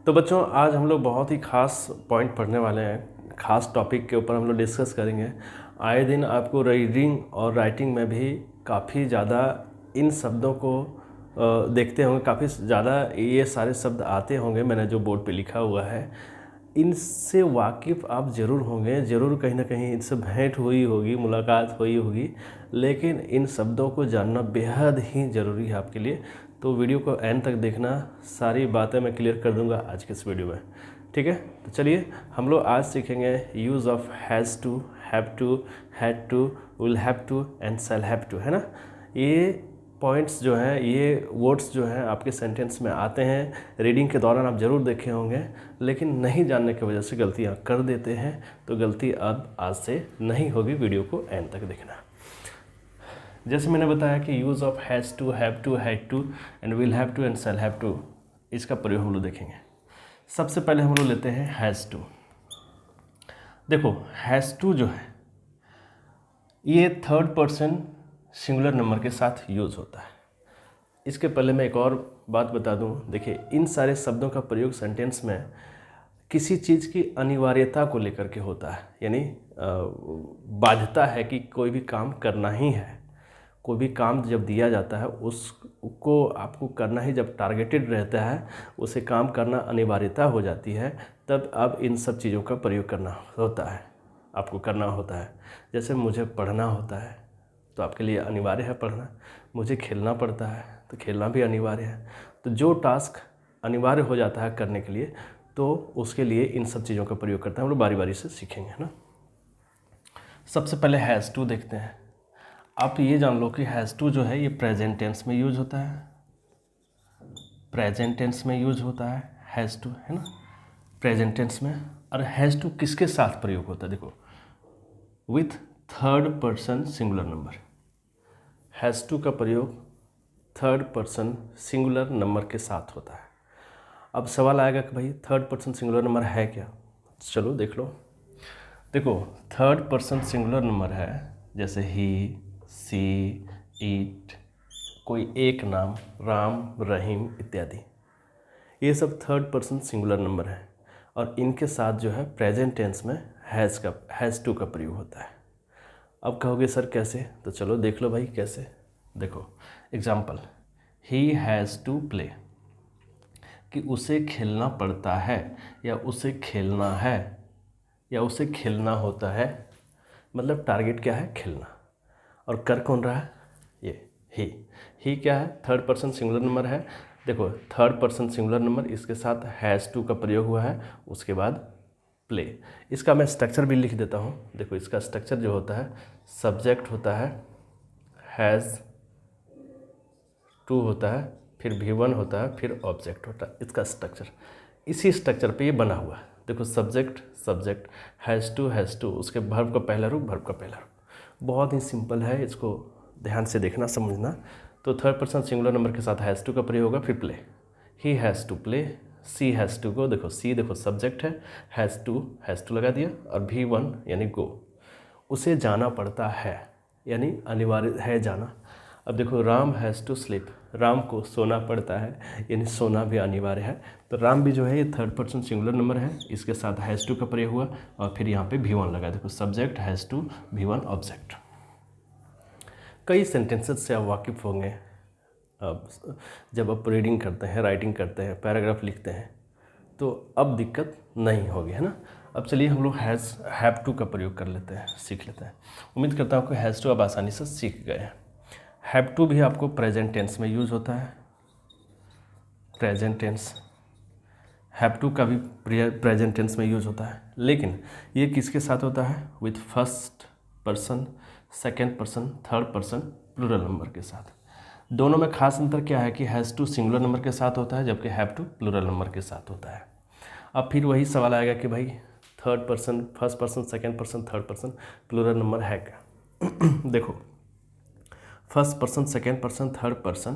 तो बच्चों आज हम लोग बहुत ही ख़ास पॉइंट पढ़ने वाले हैं, ख़ास टॉपिक के ऊपर हम लोग डिस्कस करेंगे। आए दिन आपको रीडिंग और राइटिंग में भी काफ़ी ज़्यादा इन शब्दों को देखते होंगे, काफ़ी ज़्यादा ये सारे शब्द आते होंगे। मैंने जो बोर्ड पे लिखा हुआ है इनसे वाकिफ़ आप ज़रूर होंगे, ज़रूर कहीं ना कहीं इनसे भेंट हुई होगी, मुलाकात हुई होगी, लेकिन इन शब्दों को जानना बेहद ही ज़रूरी है आपके लिए। तो वीडियो को एंड तक देखना, सारी बातें मैं क्लियर कर दूंगा आज के इस वीडियो में, ठीक है। तो चलिए हम लोग आज सीखेंगे use of has to, have to, had to, will have to and shall have to, है ना। ये पॉइंट्स जो हैं, ये वर्ड्स जो हैं आपके सेंटेंस में आते हैं। रीडिंग के दौरान आप ज़रूर देखे होंगे, लेकिन नहीं जानने की वजह से गलतियाँ कर देते हैं। तो गलती अब आज से नहीं होगी, वीडियो को एंड तक देखना। जैसे मैंने बताया कि use of has to, have to, had to and will have to and shall have to, इसका प्रयोग हम लोग देखेंगे। सबसे पहले हम लोग लेते हैं हैज़ टू। देखो हैज़ टू जो है ये थर्ड पर्सन सिंगुलर नंबर के साथ यूज़ होता है। इसके पहले मैं एक और बात बता दूं, देखिए इन सारे शब्दों का प्रयोग सेंटेंस में किसी चीज़ की अनिवार्यता को लेकर के होता है, यानी बाध्यता है कि कोई भी काम करना ही है। कोई भी काम जब दिया जाता है उसको आपको करना ही, जब टारगेटेड रहता है उसे काम करना अनिवार्यता हो जाती है, तब अब इन सब चीज़ों का प्रयोग करना होता है, आपको करना होता है। जैसे मुझे पढ़ना होता है तो आपके लिए अनिवार्य है पढ़ना, मुझे खेलना पड़ता है तो खेलना भी अनिवार्य है। तो जो टास्क अनिवार्य हो जाता है करने के लिए, तो उसके लिए इन सब चीज़ों का प्रयोग करते हैं। हम लोग बारी बारी से सीखेंगे, है ना। सबसे पहले हैज़ टू देखते हैं। आप ये जान लो कि हैज़ टू जो है ये प्रेजेंट टेंस में यूज होता है, प्रेजेंट टेंस में यूज होता है हैज़ टू, है ना, प्रेजेंट टेंस में। और हैज़ टू किसके साथ प्रयोग होता है, देखो with third person singular number. Has to का प्रयोग थर्ड पर्सन सिंगुलर नंबर के साथ होता है। अब सवाल आएगा कि भाई थर्ड पर्सन सिंगुलर नंबर है क्या, चलो देख लो। देखो थर्ड पर्सन सिंगुलर नंबर है जैसे ही, सी, ईट, कोई एक नाम, राम, रहीम इत्यादि, ये सब थर्ड पर्सन सिंगुलर नंबर है। और इनके साथ जो है प्रेजेंट टेंस में हैज़ टू का प्रयोग होता है। अब कहोगे सर कैसे, तो चलो देख लो भाई कैसे। देखो example, he has to play, कि उसे खेलना पड़ता है या उसे खेलना है या उसे खेलना होता है, मतलब टारगेट क्या है, खेलना। और कर कौन रहा है, ये ही क्या है, थर्ड पर्सन सिंगुलर नंबर है। देखो थर्ड पर्सन सिंगुलर नंबर, इसके साथ हैज़ टू का प्रयोग हुआ है, उसके बाद प्ले। इसका मैं स्ट्रक्चर भी लिख देता हूँ। देखो इसका स्ट्रक्चर जो होता है, सब्जेक्ट होता है, हैज़ टू होता है, फिर V1 होता है, फिर ऑब्जेक्ट होता है। इसका स्ट्रक्चर इसी स्ट्रक्चर पे ये बना हुआ है। देखो सब्जेक्ट सब्जेक्ट, हैज़ टू, उसके वर्ब का पहला रूप, वर्ब का पहला रूप। बहुत ही सिंपल है, इसको ध्यान से देखना समझना। तो थर्ड पर्सन सिंगुलर नंबर के साथ हैज़ टू का प्रयोग होगा, फिर play. He has to play, she has to go. देखो सी देखो सब्जेक्ट है, हैज़ टू लगा दिया, और V1 यानी गो, उसे जाना पड़ता है यानी अनिवार्य है जाना। अब देखो Ram has to sleep, Ram को सोना पड़ता है यानी सोना भी अनिवार्य है। तो राम भी जो है ये थर्ड पर्सन सिंगुलर नंबर है, इसके साथ हैज़ टू का प्रयोग हुआ, और फिर यहाँ पे V1 लगा। देखो subject has to, V1 object. कई सेंटेंसेस से आप वाकिफ़ होंगे। अब जब आप रीडिंग करते हैं, राइटिंग करते हैं, पैराग्राफ लिखते हैं, तो अब दिक्कत नहीं होगी, है ना। अब चलिए हम लोग हैव टू का प्रयोग कर लेते हैं, सीख लेते हैं। उम्मीद करता हूँ कि हैज़ टू आप आसानी से सीख गए हैं। हैव टू भी आपको प्रेजेंट टेंस में यूज़ होता है, प्रेजेंट टेंस। हैव टू का भी प्रेजेंट टेंस में यूज़ होता है, लेकिन ये किसके साथ होता है, with first person, second person, third person plural number के साथ। दोनों में खास अंतर क्या है कि हैज़ टू सिंगुलर नंबर के साथ होता है, जबकि हैव टू प्लूरल नंबर के साथ होता है। अब फिर वही सवाल आएगा कि भाई third person, first person, second person, third person plural number है क्या। देखो first person, second person, third person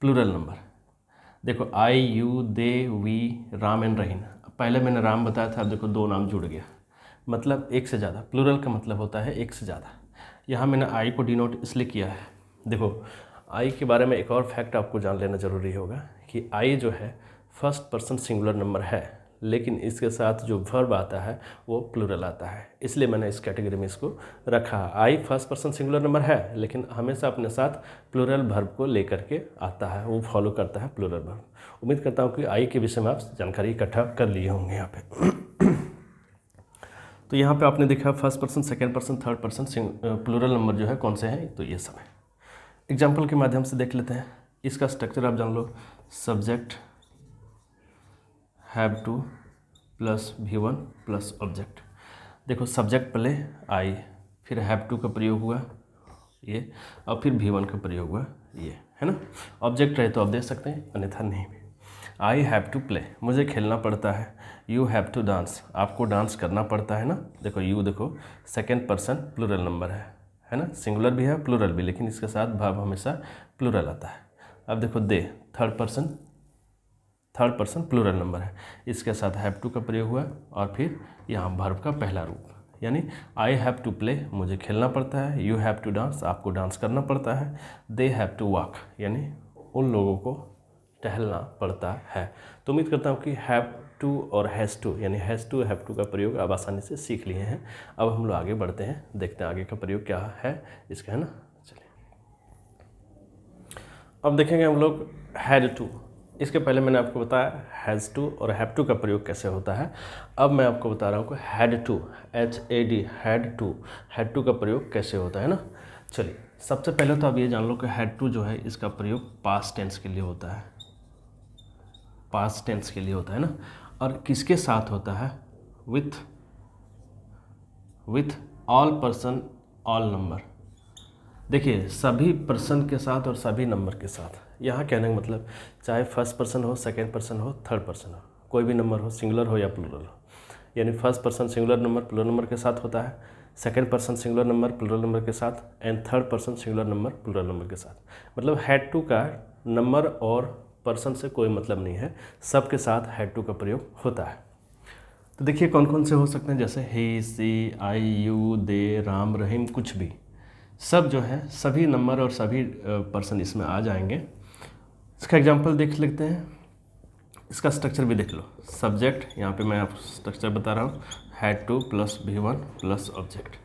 plural number. देखो I, you, they, we, Ram and Rahim. पहले मैंने राम बताया था, अब देखो दो नाम जुड़ गया, मतलब एक से ज़्यादा। प्लूरल का मतलब होता है एक से ज़्यादा। यहाँ मैंने आई को डिनोट इसलिए किया है। देखो आई के बारे में एक और फैक्ट आपको जान लेना ज़रूरी होगा कि आई जो है फर्स्ट पर्सन सिंगुलर नंबर है, लेकिन इसके साथ जो वर्ब आता है वो प्लूरल आता है, इसलिए मैंने इस कैटेगरी में इसको रखा। आई फर्स्ट पर्सन सिंगुलर नंबर है, लेकिन हमेशा अपने साथ प्लूरल वर्ब को लेकर के आता है, वो फॉलो करता है प्लूरल वर्ब। उम्मीद करता हूँ कि आई के विषय में आप जानकारी इकट्ठा कर लिए होंगे यहाँ पे। तो यहाँ पे आपने देखा first person, second person, third person plural number जो है कौन से हैं, तो ये सब है। एग्जाम्पल के माध्यम से देख लेते हैं। इसका स्ट्रक्चर आप जान लो, subject have to plus V1 plus object. देखो सब्जेक्ट पहले आई, फिर हैव टू का प्रयोग हुआ ये, और फिर V1 का प्रयोग हुआ ये, है ना। ऑब्जेक्ट रहे तो आप दे सकते हैं, अन्यथा नहीं भी। आई हैव टू प्ले, मुझे खेलना पड़ता है। यू हैव टू डांस, आपको डांस करना पड़ता है ना। देखो यू, देखो सेकेंड पर्सन प्लूरल नंबर है ना, सिंगुलर भी है प्लूरल भी, लेकिन इसके साथ वर्ब हमेशा प्लूरल आता है। अब देखो दे, थर्ड पर्सन प्लूरल नंबर है, इसके साथ हैव टू का प्रयोग हुआ, और फिर यहाँ वर्ब का पहला रूप, यानी आई हैव टू प्ले, मुझे खेलना पड़ता है। यू हैव टू डांस, आपको डांस करना पड़ता है। दे हैव टू वॉक, यानी उन लोगों को टहलना पड़ता है। तो उम्मीद करता हूँ कि हैव टू और हैज़ टू, यानी हैज़ टू हैव टू का प्रयोग आप आसानी से सीख लिए हैं। अब हम लोग आगे बढ़ते हैं, देखते हैं आगे का प्रयोग क्या है इसका, है ना। चलिए अब देखेंगे हम लोग हैड टू। इसके पहले मैंने आपको बताया हैज़ टू और हैव टू का प्रयोग कैसे होता है। अब मैं आपको बता रहा हूँ कि had to, HAD, had to का प्रयोग कैसे होता है ना। चलिए सबसे पहले तो आप ये जान लो कि हैड टू जो है इसका प्रयोग पास्ट टेंस के लिए होता है, पास्ट टेंस के लिए होता है ना। और किसके साथ होता है, with all person all number. देखिए सभी पर्सन के साथ और सभी नंबर के साथ, यहाँ कहने का मतलब चाहे फर्स्ट पर्सन हो, सेकेंड पर्सन हो, थर्ड पर्सन हो, कोई भी नंबर हो, सिंगुलर हो या प्लूरल हो। यानी first person singular number plural number के साथ होता है, second person singular number plural number के साथ, and third person singular number plural number के साथ। मतलब हैड टू का नंबर और पर्सन से कोई मतलब नहीं है, सबके साथ हैड टू का प्रयोग होता है। तो देखिए कौन कौन से हो सकते हैं, जैसे ही, सी, आई, यू, दे, राम, रहीम, कुछ भी, सब जो है सभी नंबर और सभी पर्सन इसमें आ जाएंगे। इसका एग्जांपल देख लेते हैं, इसका स्ट्रक्चर भी देख लो। सब्जेक्ट, यहाँ पे मैं आपको स्ट्रक्चर बता रहा हूँ, had to plus V1 plus object.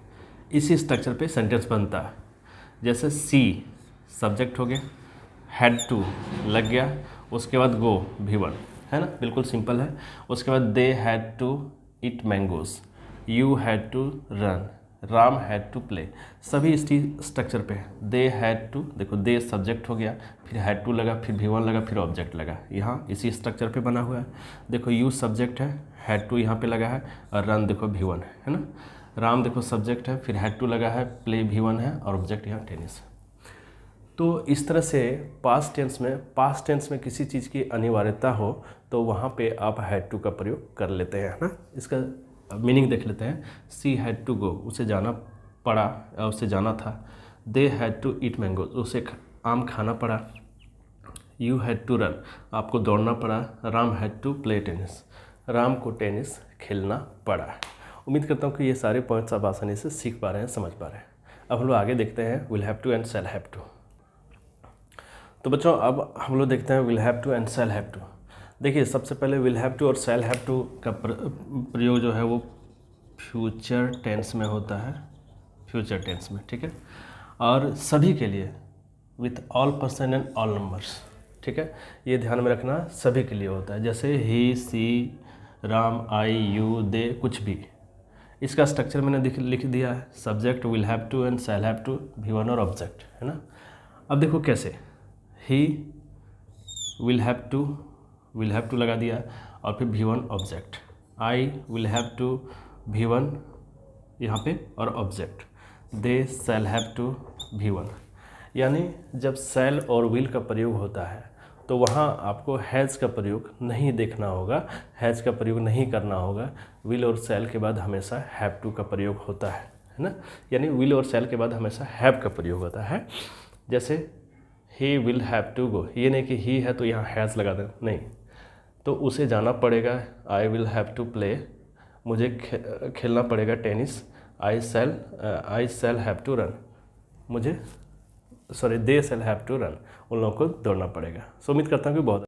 इसी स्ट्रक्चर पे सेंटेंस बनता है। जैसे सी सब्जेक्ट हो गया, हैड टू लग गया, उसके बाद गो V1, है ना, बिल्कुल सिंपल है। उसके बाद they had to eat mangoes, you had to run, Ram had to play. सभी इसी स्ट्रक्चर पे दे हैड टू, देखो दे सब्जेक्ट हो गया, फिर हैड टू लगा, फिर V1 लगा, फिर ऑब्जेक्ट लगा, यहाँ इसी स्ट्रक्चर पे बना हुआ है। देखो यू सब्जेक्ट है, हैड टू यहाँ पे लगा है, और रन देखो V1 है ना। राम देखो सब्जेक्ट है, फिर हैड टू लगा है, प्ले V1 है, और ऑब्जेक्ट यहाँ टेनिस है। तो इस तरह से पास्ट टेंस में किसी चीज़ की अनिवार्यता हो तो वहाँ पे आप हैड टू का प्रयोग कर लेते हैं ना। इसका मीनिंग देख लेते हैं। सी हैड टू गो, उसे जाना पड़ा, उसे जाना था। They had to eat mango, उसे आम खाना पड़ा। यू हैड टू रन, आपको दौड़ना पड़ा। Ram had to play tennis, Ram को टेनिस खेलना पड़ा। उम्मीद करता हूँ कि ये सारे पॉइंट्स आप आसानी से सीख पा रहे हैं, समझ पा रहे हैं। अब हम लोग आगे देखते हैं will have to and shall have to. तो बच्चों अब हम लोग देखते हैं will have to and shall have to. देखिए सबसे पहले विल हैव टू और शैल हैव टू का प्रयोग जो है वो फ्यूचर टेंस में होता है, फ्यूचर टेंस में, ठीक है। और सभी के लिए with all person and all numbers, ठीक है, ये ध्यान में रखना, सभी के लिए होता है। जैसे ही, सी, राम, आई, यू, दे, कुछ भी। इसका स्ट्रक्चर मैंने लिख दिया है, subject will have to and shall have to, V1 और ऑब्जेक्ट, है ना। अब देखो कैसे, ही विल हैव टू लगा दिया, और फिर V1 object. I will have to V1 यहाँ पे और object. They shall have to V1। यानी जब शैल और विल का प्रयोग होता है तो वहाँ आपको हैज़ का प्रयोग नहीं देखना होगा, हैज़ का प्रयोग नहीं करना होगा। विल और शैल के बाद हमेशा हैव टू का प्रयोग होता है ना। यानी विल और शैल के बाद हमेशा हैव का प्रयोग होता है। जैसे he will have to go, ये नहीं कि ही है तो यहाँ हैज़ लगा दें, नहीं, तो उसे जाना पड़ेगा। I will have to play, मुझे खेलना पड़ेगा tennis. I shall have to run, they shall have to run, उन लोगों को दौड़ना पड़ेगा। सो उम्मीद करता हूँ कि बहुत